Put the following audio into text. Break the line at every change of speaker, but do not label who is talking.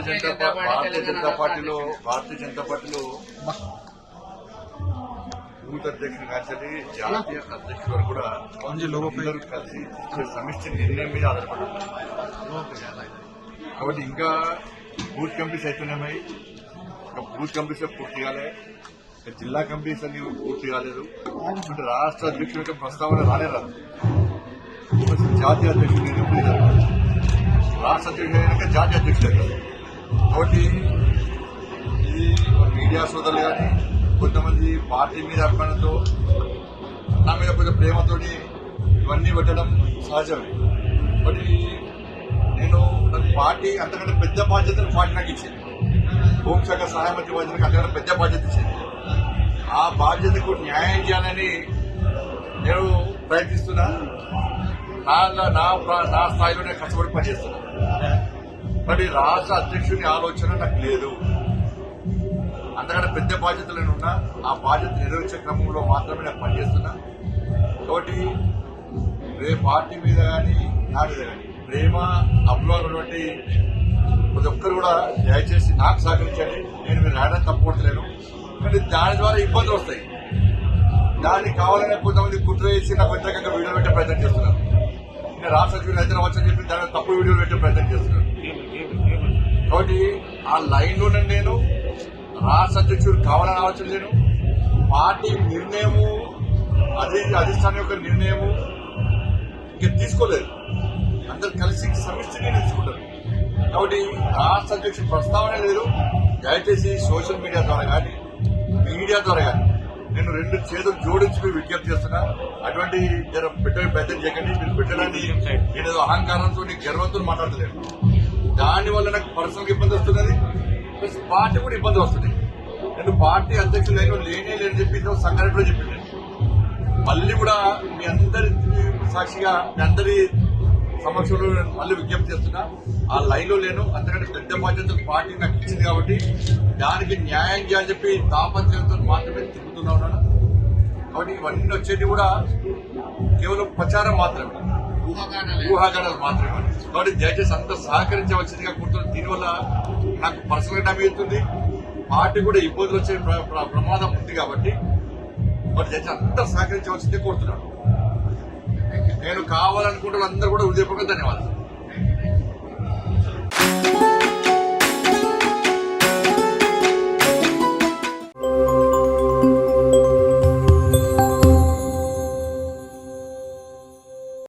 భారతీయ జనతా పార్టీలో బూత్ అధ్యక్షుడు కానీ జాతీయ అధ్యక్షుడు వరకు కూడా అందరూ కలిసి సమిష్టి నిర్ణయం మీద ఆధారపడి కాబట్టి ఇంకా బూత్ కమిటీస్ అవుతున్నాయి. ఇంకా బూత్ కమిటీస్ పూర్తి కాలే, జిల్లా కమిటీస్ అన్ని పూర్తి కాలేదు. అంటే రాష్ట్ర అధ్యక్షుడి యొక్క ప్రస్తావన రాదు. జాతీయ అధ్యక్షుడు రాష్ట్ర అధ్యక్షుడు అయినాక జాతీయ అధ్యక్షుడు అవుతారు. కాబట్టి ఇది మీడియా సోదరులు కానీ కొంతమంది పార్టీ మీద అర్పణతో నా మీద కొంచెం ప్రేమతోటి ఇవన్నీ పెట్టడం సహజమే. బట్ నేను పార్టీ అంతకంటే పెద్ద బాధ్యతను పార్టీ నాకు ఇచ్చింది. హోంశాఖ సహాయ మంత్రి బాధ్యతకు అంతకంటే పెద్ద బాధ్యత ఇచ్చింది. ఆ బాధ్యతకు న్యాయం చేయాలని నేను ప్రయత్నిస్తున్నా. నా స్థాయిలో నేను కష్టపడి పనిచేస్తున్నా. మరి రాష్ట్ర అధ్యక్షుని ఆలోచన నాకు లేదు. అంతకంటే పెద్ద బాధ్యతలు ఉన్నా ఆ బాధ్యత నెరవేర్చే క్రమంలో మాత్రమే నేను పనిచేస్తున్నా. కాబట్టి పార్టీ మీద కానీ నా మీద కానీ ప్రేమ అభిమానటువంటి ప్రతి ఒక్కరు కూడా దయచేసి నాకు సహకరించండి. నేను మీరు రాయడం తప్పకూడలేను, కానీ దాని ద్వారా ఇబ్బందులు వస్తాయి. దాన్ని కావాలని కొంతమంది కుట్ర వేసి నాకు వ్యతిరేకంగా వీడియోలు పెట్టే ప్రయత్నం చేస్తున్నారు. నేను రాష్ట్ర అధ్యక్షుడు హైదరాబాద్ వచ్చని చెప్పి దాని తప్పు వీడియోలు పెట్టే ప్రయత్నం చేస్తున్నాను. కాబట్టి ఆ లైన్లోనే నేను రాష్ట్ర అధ్యక్షుడు కావాలని ఆలోచన లేను. పార్టీ నిర్ణయము అధిష్టానం యొక్క నిర్ణయము ఇంకా తీసుకోలేదు. అందరు కలిసి సమిష్టి నిర్ణయం తీసుకుంటారు. కాబట్టి రాష్ట్ర అధ్యక్షుడు ప్రస్తావన లేదు. దయచేసి సోషల్ మీడియా ద్వారా కానీ మీడియా ద్వారా కానీ నేను రెండు చేతులు జోడించి మీరు విజ్ఞప్తి చేస్తున్నా. అటువంటి పెట్టే ప్రయత్నం చేయకండి. మీరు పెట్టడానికి నేను అహంకారంతో గర్వంతో మాట్లాడలేదు. దానివల్ల నాకు పర్సనల్ ఇబ్బంది వస్తున్నది, ప్లస్ పార్టీ కూడా ఇబ్బంది వస్తుంది. నేను పార్టీ అధ్యక్షులు లేని చెప్పి సంఘటన కూడా చెప్పింది. మళ్ళీ కూడా మీ అందరి సాక్షిగా మీ అందరి సమక్షంలో నేను మళ్ళీ విజ్ఞప్తి చేస్తున్నా. ఆ లైన్లో లేను. అంతకంటే పెద్ద బాధ్యతలు పార్టీ నాకు ఇచ్చింది కాబట్టి దానికి న్యాయం చేయాలని చెప్పి తాపత్రయంతో మాత్రమే తిరుగుతున్నా ఉన్నాను. కాబట్టి ఇవన్నీ వచ్చేది కూడా కేవలం ప్రచారం మాత్రమే, ఊహాగానాలు మాత్రమే. కాబట్టి దయచేసి అంతా సహకరించవలసిందిగా కోరుతున్నాను. దీనివల్ల నాకు పర్సనల్ గా అవుతుంది, పార్టీ కూడా ఇబ్బందులు వచ్చే ప్రమాదం ఉంది. కాబట్టి మరి దయచేసి అంతా సహకరించవలసిందే కోరుతున్నాను. నేను కావాలనుకుంటున్న అందరూ కూడా హృదయపూర్వక ధన్యవాదాలు.